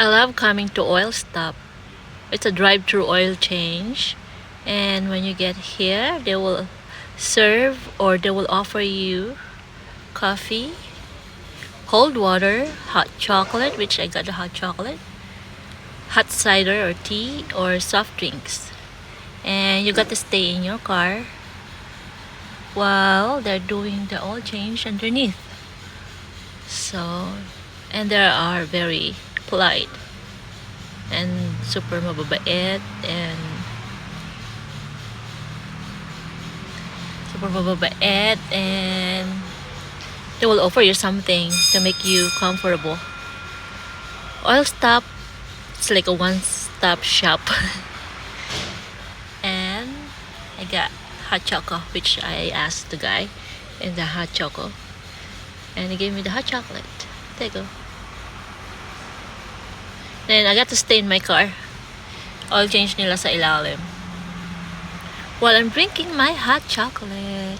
I love coming to oil stop. It's a drive-through oil change, and when you get here they will serve or they will offer you coffee, cold water, hot chocolate, which I got the hot chocolate, hot cider or tea, or soft drinks. And you got to stay in your car while they're doing the oil change underneath. So, and they are very polite and super mababait and they will offer you something to make you comfortable. Oil stop, it's like a one-stop shop. And I got hot choco, which I asked the guy in the hot choco, and he gave me the hot chocolate. There you go. Then I got to stay in my car. Oil change nila sa ilalim while I'm drinking my hot chocolate.